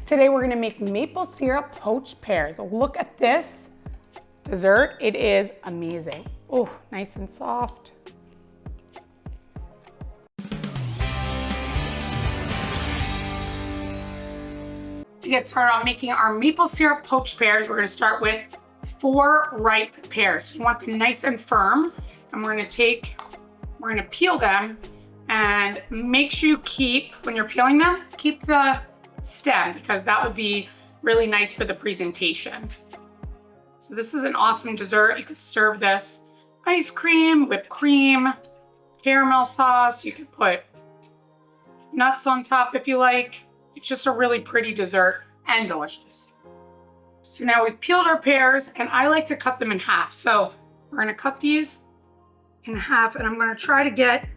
Today we're gonna make maple syrup poached pears. Look at this dessert, it is amazing. Oh, nice and soft. To get started on making our maple syrup poached pears, we're gonna start with 4 ripe pears. You want them nice and firm, and we're gonna peel them, and make sure you keep, when you're peeling them, keep the stem, because that would be really nice for the presentation. So this is an awesome dessert. You could serve this ice cream, whipped cream, caramel sauce. You could put nuts on top if you like. It's just a really pretty dessert and delicious. So now we've peeled our pears, and I like to cut them in half. So we're gonna cut these in half, and I'm gonna try to get,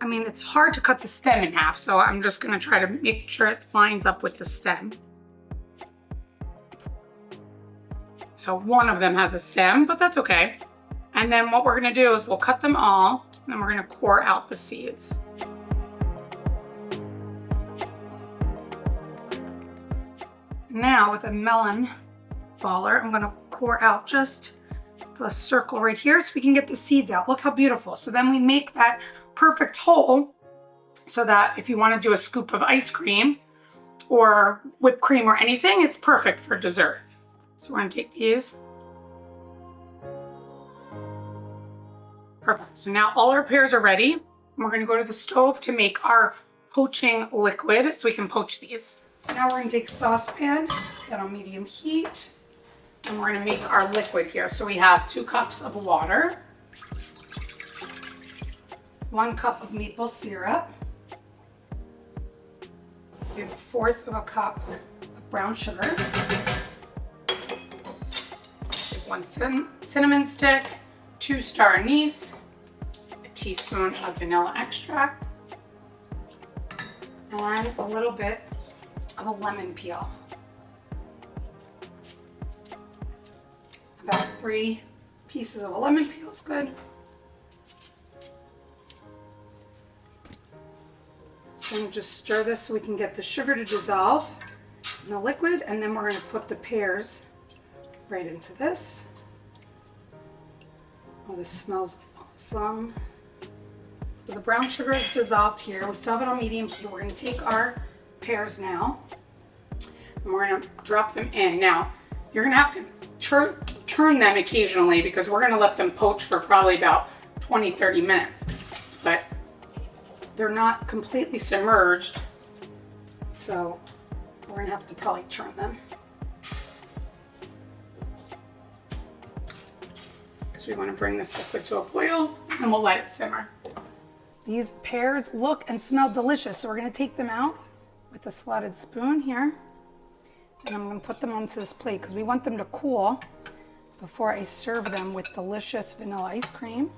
it's hard to cut the stem in half, so I'm just gonna try to make sure it lines up with the stem. So one of them has a stem, but that's okay. And then what we're gonna do is we'll cut them all, and then we're gonna core out the seeds. Now with a melon baller, I'm gonna core out just the circle right here so we can get the seeds out. Look how beautiful. So then we make that perfect hole so that if you want to do a scoop of ice cream or whipped cream or anything, it's perfect for dessert. So we're gonna take these. Perfect. So now all our pears are ready, and we're gonna go to the stove to make our poaching liquid so we can poach these. So now we're gonna take a saucepan, get on medium heat, and we're gonna make our liquid here. So we have 2 cups of water, 1 cup of maple syrup, we have 1/4 of a cup of brown sugar, 1 cinnamon stick, 2 star anise, a teaspoon of vanilla extract, and a little bit of a lemon peel. About 3 pieces of a lemon peel is good. So I'm gonna just stir this so we can get the sugar to dissolve in the liquid, and then we're gonna put the pears right into this. Oh, this smells awesome. So the brown sugar is dissolved here. We still have it on medium heat. We're gonna take our pears now, and we're gonna drop them in. Now, you're gonna have to turn them occasionally because we're gonna let them poach for probably about 20-30 minutes. But they're not completely submerged, so we're gonna have to probably turn them. So we wanna bring this liquid to a boil, and we'll let it simmer. These pears look and smell delicious, so we're gonna take them out with a slotted spoon here, and I'm gonna put them onto this plate because we want them to cool before I serve them with delicious vanilla ice cream.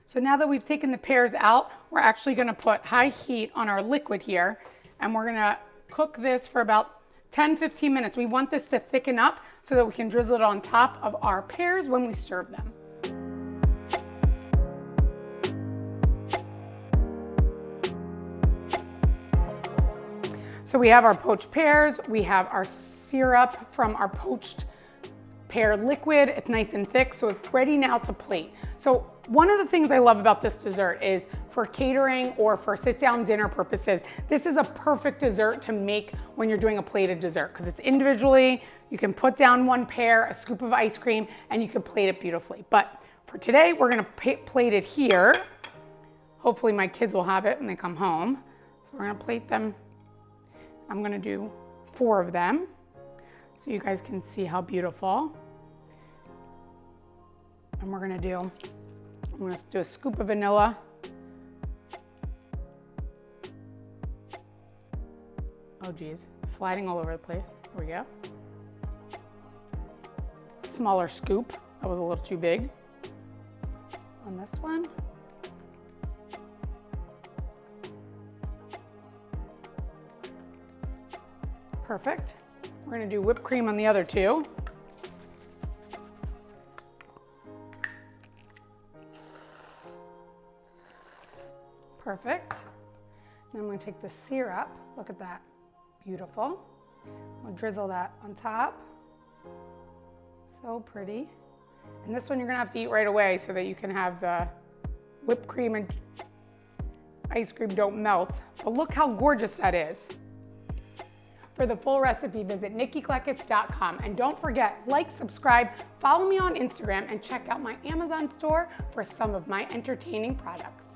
So now that we've taken the pears out, we're actually gonna put high heat on our liquid here, and we're gonna cook this for about 10-15 minutes. We want this to thicken up so that we can drizzle it on top of our pears when we serve them. So we have our poached pears, we have our syrup from our poached pear liquid. It's nice and thick, so it's ready now to plate. So one of the things I love about this dessert is for catering or for sit-down dinner purposes, this is a perfect dessert to make when you're doing a plated dessert because it's individually, you can put down 1 pear, a scoop of ice cream, and you can plate it beautifully. But for today, we're gonna plate it here. Hopefully my kids will have it when they come home. So we're gonna plate them. I'm gonna do 4 of them so you guys can see how beautiful. And I'm gonna do a scoop of vanilla. Oh geez, sliding all over the place. There we go. Smaller scoop, that was a little too big. On this one. Perfect. We're gonna do whipped cream on the other 2. Perfect. Then I'm gonna take the syrup. Look at that, beautiful. We'll drizzle that on top. So pretty. And this one you're gonna have to eat right away so that you can have the whipped cream and ice cream don't melt. But look how gorgeous that is. For the full recipe, visit nikkikleckis.com. And don't forget, like, subscribe, follow me on Instagram, and check out my Amazon store for some of my entertaining products.